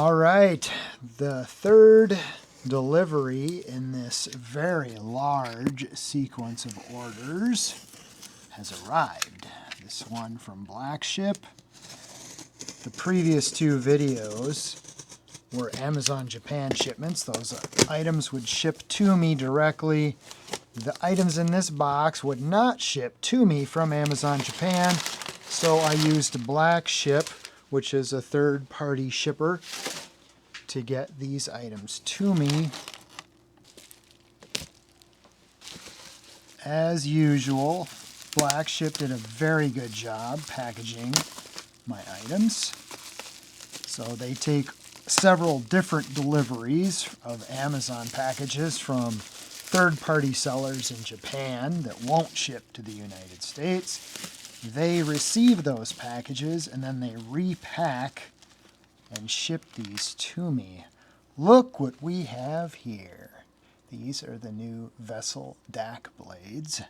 All right, the third delivery in this very large sequence of orders has arrived. This one from Blackship. The previous two videos were Amazon Japan shipments. Those items would ship to me directly. The items in this box would not ship to me from Amazon Japan, so I used Blackship, which is a third-party shipper, to get these items to me. As usual, Blackship did a very good job packaging my items. So they take several different deliveries of Amazon packages from third-party sellers in Japan that won't ship to the United States. They receive those packages and then they repack and ship these to me. Look what we have here. These are the new Vessel DAK blades,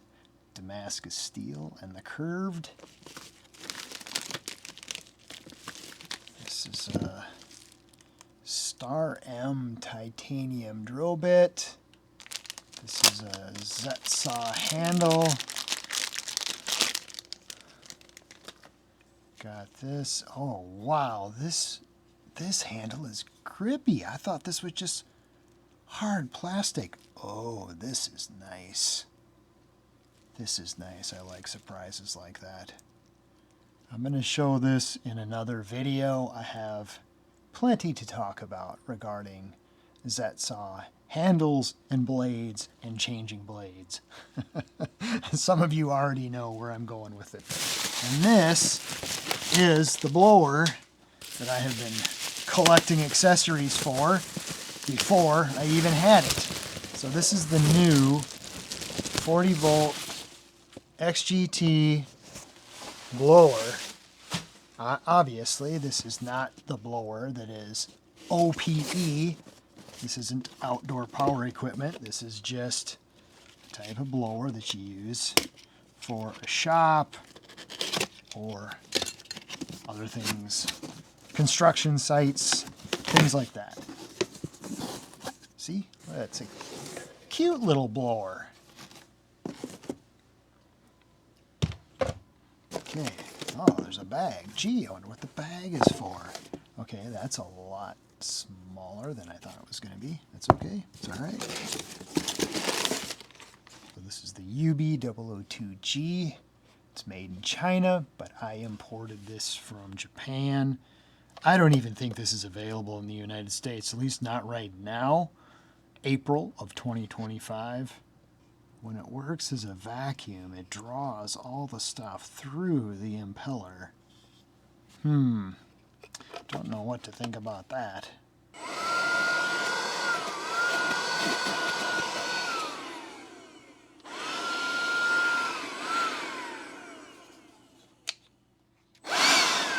Damascus steel and the curved. This is a Star M titanium drill bit. This is a Z saw handle. Got this. Oh wow, this handle is grippy. I thought this was just hard plastic. Oh, this is nice. This is nice. I like surprises like that. I'm going to show this in another video. I have plenty to talk about regarding Z-saw handles and blades and changing blades. Some of you already know where I'm going with it. And this is the blower that I have been collecting accessories for before I even had it. So this is the new 40 volt XGT blower. Obviously, this is not the blower that is OPE. This isn't outdoor power equipment. This is just the type of blower that you use for a shop or other things, construction sites, things like that. See? That's a cute little blower. Okay. Oh, there's a bag. Gee, I wonder what the bag is for. Okay, that's a lot smaller than I thought it was going to be. That's okay. It's all right. So this is the UB002G. It's made in China, but I imported this from Japan. I don't even think this is available in the United States, at least not right now. April of 2025. When it works as a vacuum, it draws all the stuff through the impeller. Don't know what to think about that.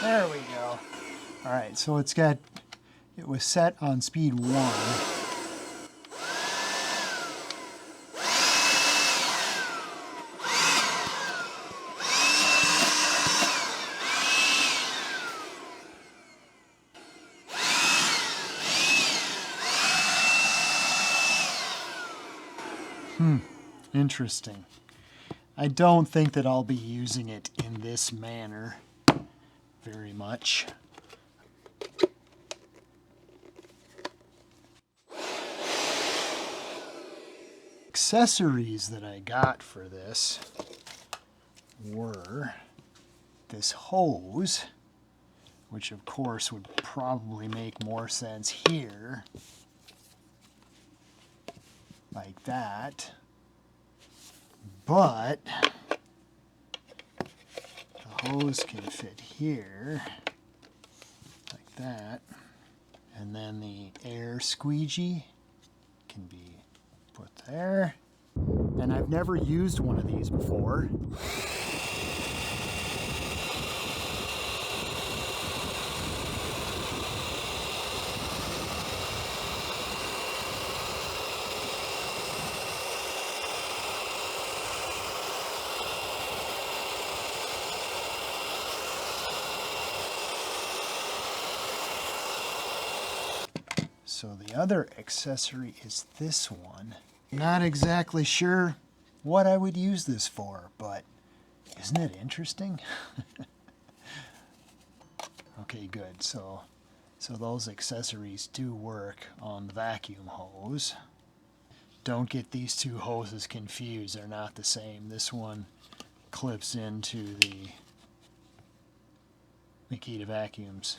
There we go. All right, so it was set on speed 1. Interesting. I don't think that I'll be using it in this manner very much. Accessories that I got for this were this hose, which of course would probably make more sense here, like that. But the hose can fit here, like that. And then the air squeegee can be put there. And I've never used one of these before. So the other accessory is this one. Not exactly sure what I would use this for, but isn't it interesting? Okay, good. So those accessories do work on the vacuum hose. Don't get these two hoses confused. They're not the same. This one clips into the Makita vacuums.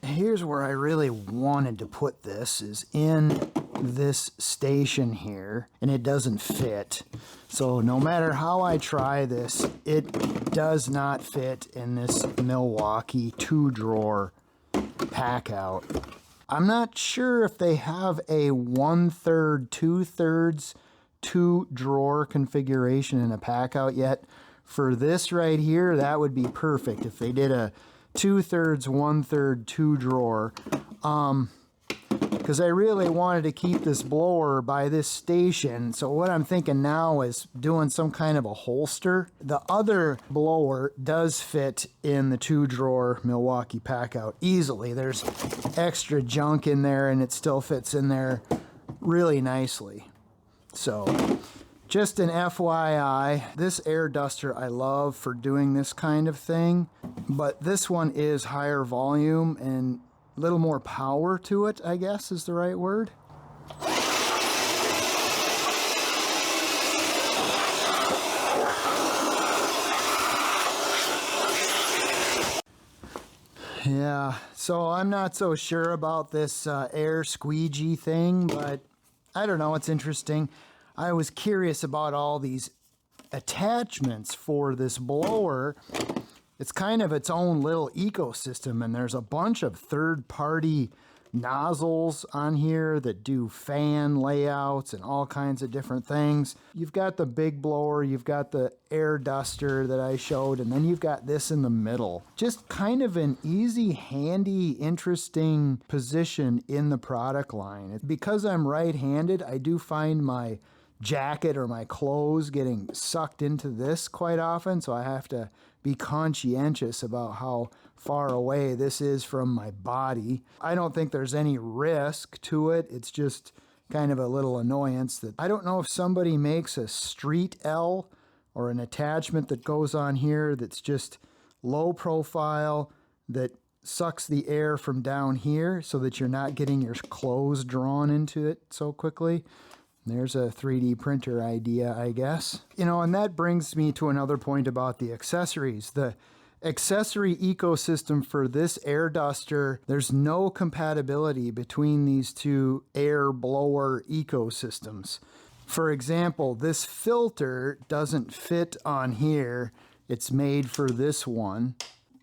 Here's where I really wanted to put this, is in this station here, and it doesn't fit. So no matter how I try this, it does not fit in this Milwaukee 2-drawer pack out. I'm not sure if they have a 1/3, 2/3, 2-drawer configuration in a pack out yet. For this right here, that would be perfect if they did a 2/3, 1/3, 2-drawer. Because I really wanted to keep this blower by this station. So what I'm thinking now is doing some kind of a holster. The other blower does fit in the 2-drawer Milwaukee pack out easily. There's extra junk in there and it still fits in there really nicely. So just an FYI, this air duster I love for doing this kind of thing, but this one is higher volume and a little more power to it, I guess is the right word. Yeah, so I'm not so sure about this air squeegee thing, but I don't know, it's interesting. I was curious about all these attachments for this blower. It's kind of its own little ecosystem, and there's a bunch of third-party nozzles on here that do fan layouts and all kinds of different things. You've got the big blower, you've got the air duster that I showed, and then you've got this in the middle. Just kind of an easy, handy, interesting position in the product line. Because I'm right-handed, I do find my jacket or my clothes getting sucked into this quite often, so I have to be conscientious about how far away this is from my body. I don't think there's any risk to it. It's just kind of a little annoyance that I don't know if somebody makes a street L or an attachment that goes on here that's just low profile that sucks the air from down here so that you're not getting your clothes drawn into it so quickly. There's a 3D printer idea, I guess. You know, and that brings me to another point about the accessories. The accessory ecosystem for this air duster, there's no compatibility between these two air blower ecosystems. For example, this filter doesn't fit on here. It's made for this one.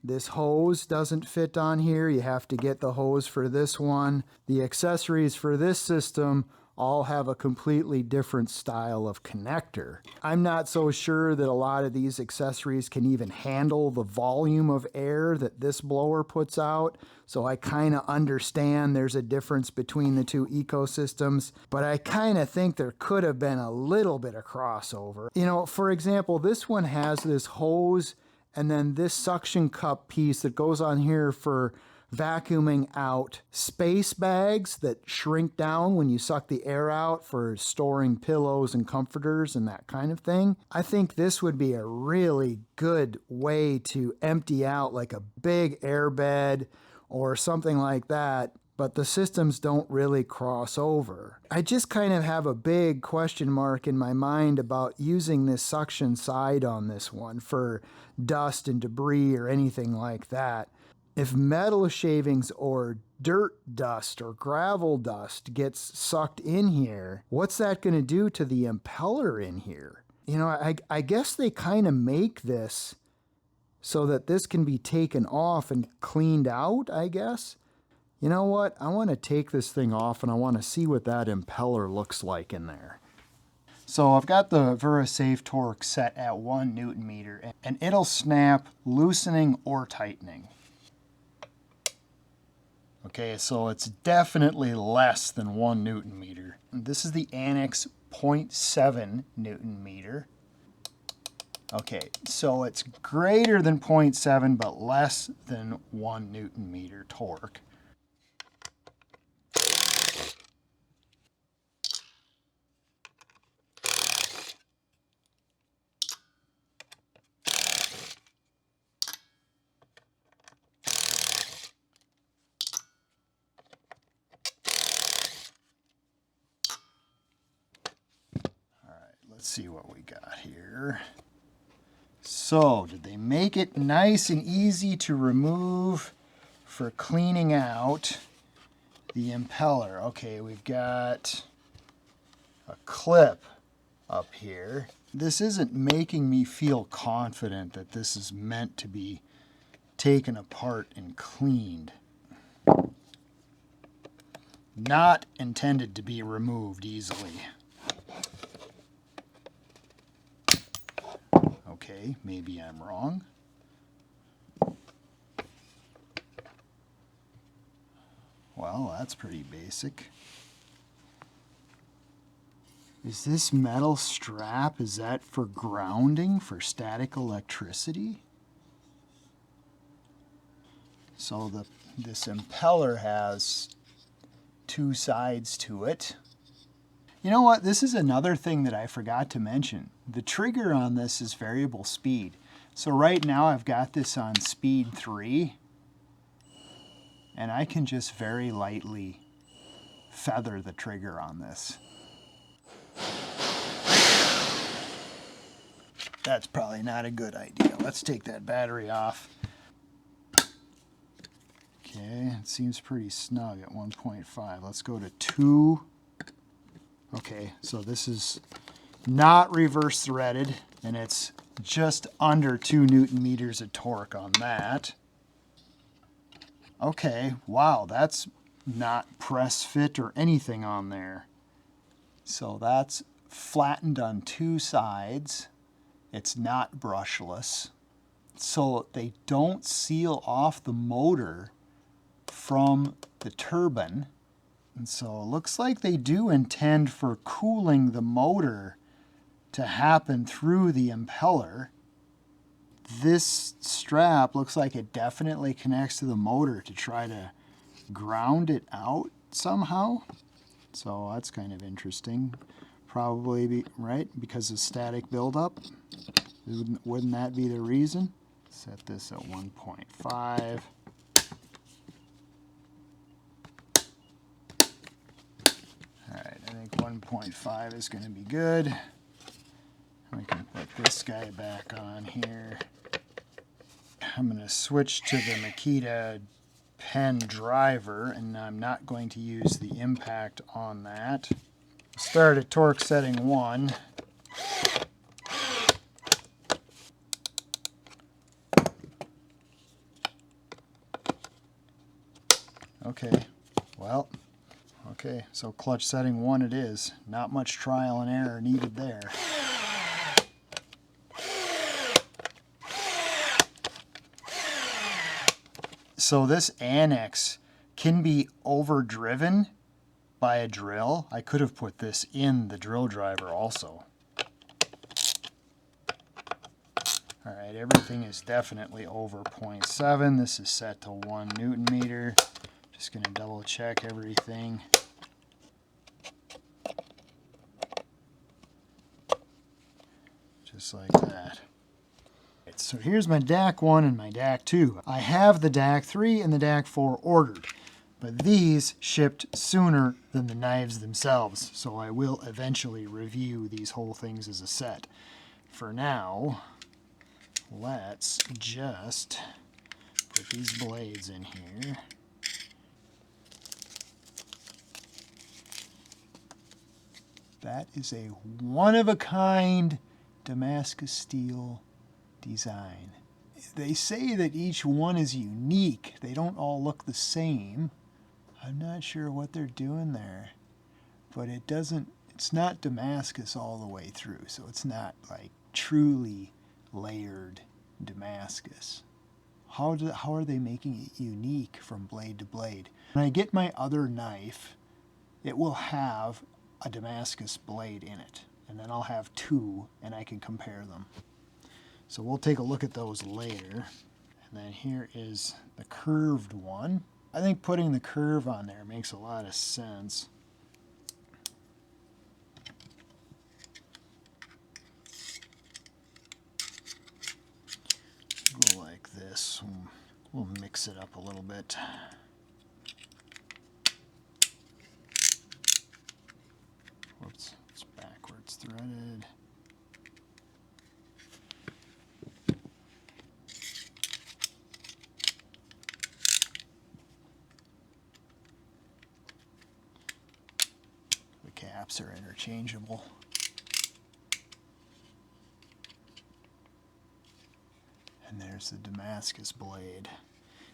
This hose doesn't fit on here. You have to get the hose for this one. The accessories for this system all have a completely different style of connector. I'm not so sure that a lot of these accessories can even handle the volume of air that this blower puts out, so I kind of understand there's a difference between the two ecosystems, but I kind of think there could have been a little bit of crossover. You know, for example, this one has this hose and then this suction cup piece that goes on here for vacuuming out space bags that shrink down when you suck the air out for storing pillows and comforters and that kind of thing. I think this would be a really good way to empty out like a big air bed or something like that, but the systems don't really cross over. I just kind of have a big question mark in my mind about using this suction side on this one for dust and debris or anything like that. If metal shavings or dirt dust or gravel dust gets sucked in here, what's that going to do to the impeller in here? You know, I guess they kind of make this so that this can be taken off and cleaned out, I guess. You know what? I want to take this thing off and I want to see what that impeller looks like in there. So I've got the VeraSafe torque set at 1 Newton meter, and it'll snap loosening or tightening. Okay, so it's definitely less than 1 Newton meter. This is the Annex 0.7 Newton meter. Okay, so it's greater than 0.7 but less than 1 Newton meter torque. Let's see what we got here. So, did they make it nice and easy to remove for cleaning out the impeller? Okay, we've got a clip up here. This isn't making me feel confident that this is meant to be taken apart and cleaned. Not intended to be removed easily. Okay, maybe I'm wrong. Well, that's pretty basic. Is this metal strap, is that for grounding, for static electricity? So this impeller has two sides to it. You know what? This is another thing that I forgot to mention. The trigger on this is variable speed. So right now I've got this on speed 3, and I can just very lightly feather the trigger on this. That's probably not a good idea. Let's take that battery off. Okay, it seems pretty snug at 1.5. Let's go to 2. Okay, so this is not reverse threaded, and it's just under 2 Newton meters of torque on that. Okay, wow, that's not press fit or anything on there. So that's flattened on 2 sides. It's not brushless. So they don't seal off the motor from the turbine. And so it looks like they do intend for cooling the motor to happen through the impeller. This strap looks like it definitely connects to the motor to try to ground it out somehow. So that's kind of interesting. Probably right because of static buildup. Wouldn't that be the reason? Set this at 1.5. Alright, I think 1.5 is going to be good. We can put this guy back on here. I'm going to switch to the Makita pen driver, and I'm not going to use the impact on that. Start at torque setting 1. Okay, well, okay, so clutch setting 1 it is. Not much trial and error needed there. So this annex can be overdriven by a drill. I could have put this in the drill driver also. Alright, everything is definitely over 0.7. This is set to 1 Newton meter. Just going to double check everything. Just like that. So here's my DAK 1 and my DAK 2. I have the DAK 3 and the DAK 4 ordered, but these shipped sooner than the knives themselves, so I will eventually review these whole things as a set. For now, let's just put these blades in here. That is a one-of-a-kind Damascus steel design. They say that each one is unique. They don't all look the same. I'm not sure what they're doing there, but it's not Damascus all the way through, so it's not like truly layered Damascus. How are they making it unique from blade to blade? When I get my other knife, it will have a Damascus blade in it, and then I'll have 2 and I can compare them. So we'll take a look at those later. And then here is the curved one. I think putting the curve on there makes a lot of sense. Go like this. We'll mix it up a little bit. Whoops, it's backwards threaded. caps are interchangeable. And there's the Damascus blade.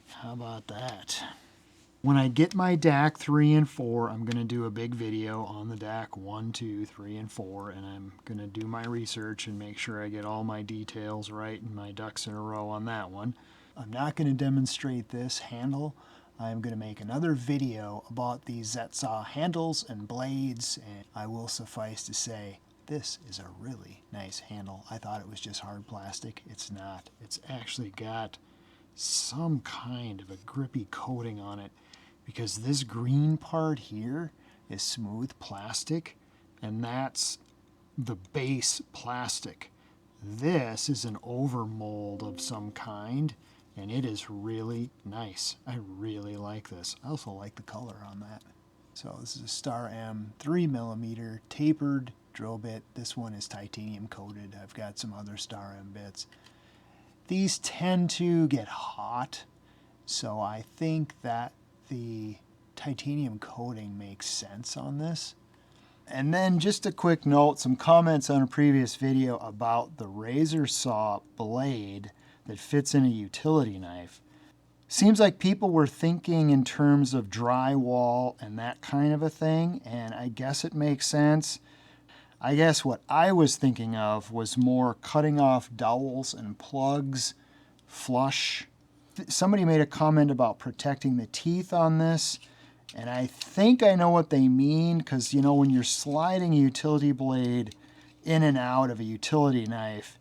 How about that? When I get my DAK 3 and 4, I'm going to do a big video on the DAK 1, 2, 3, and 4, and I'm going to do my research and make sure I get all my details right and my ducks in a row on that one. I'm not going to demonstrate this handle. I'm going to make another video about these Zetsaw handles and blades, and I will suffice to say, this is a really nice handle. I thought it was just hard plastic. It's not. It's actually got some kind of a grippy coating on it, because this green part here is smooth plastic, and that's the base plastic. This is an overmold of some kind, and it is really nice. I really like this. I also like the color on that. So this is a Star M 3mm tapered drill bit. This one is titanium coated. I've got some other Star M bits. These tend to get hot, so I think that the titanium coating makes sense on this. And then just a quick note, some comments on a previous video about the razor saw blade that fits in a utility knife. Seems like people were thinking in terms of drywall and that kind of a thing, and I guess it makes sense. I guess what I was thinking of was more cutting off dowels and plugs flush. Somebody made a comment about protecting the teeth on this, and I think I know what they mean, because you know, when you're sliding a utility blade in and out of a utility knife,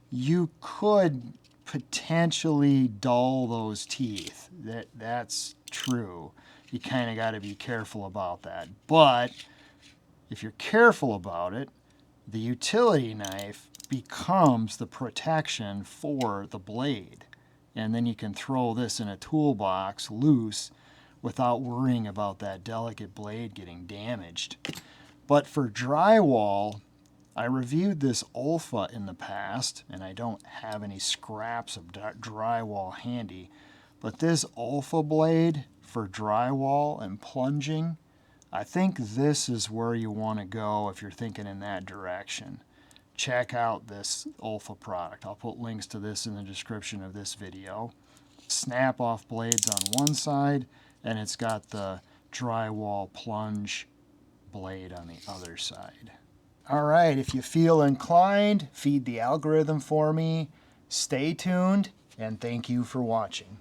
you could potentially dull those teeth. That's true. You kind of got to be careful about that. But if you're careful about it, the utility knife becomes the protection for the blade. And then you can throw this in a toolbox loose without worrying about that delicate blade getting damaged. But for drywall, I reviewed this OLFA in the past, and I don't have any scraps of drywall handy, but this OLFA blade for drywall and plunging, I think this is where you want to go if you're thinking in that direction. Check out this OLFA product. I'll put links to this in the description of this video. Snap-off blades on one side, and it's got the drywall plunge blade on the other side. All right, if you feel inclined, feed the algorithm for me. Stay tuned, and thank you for watching.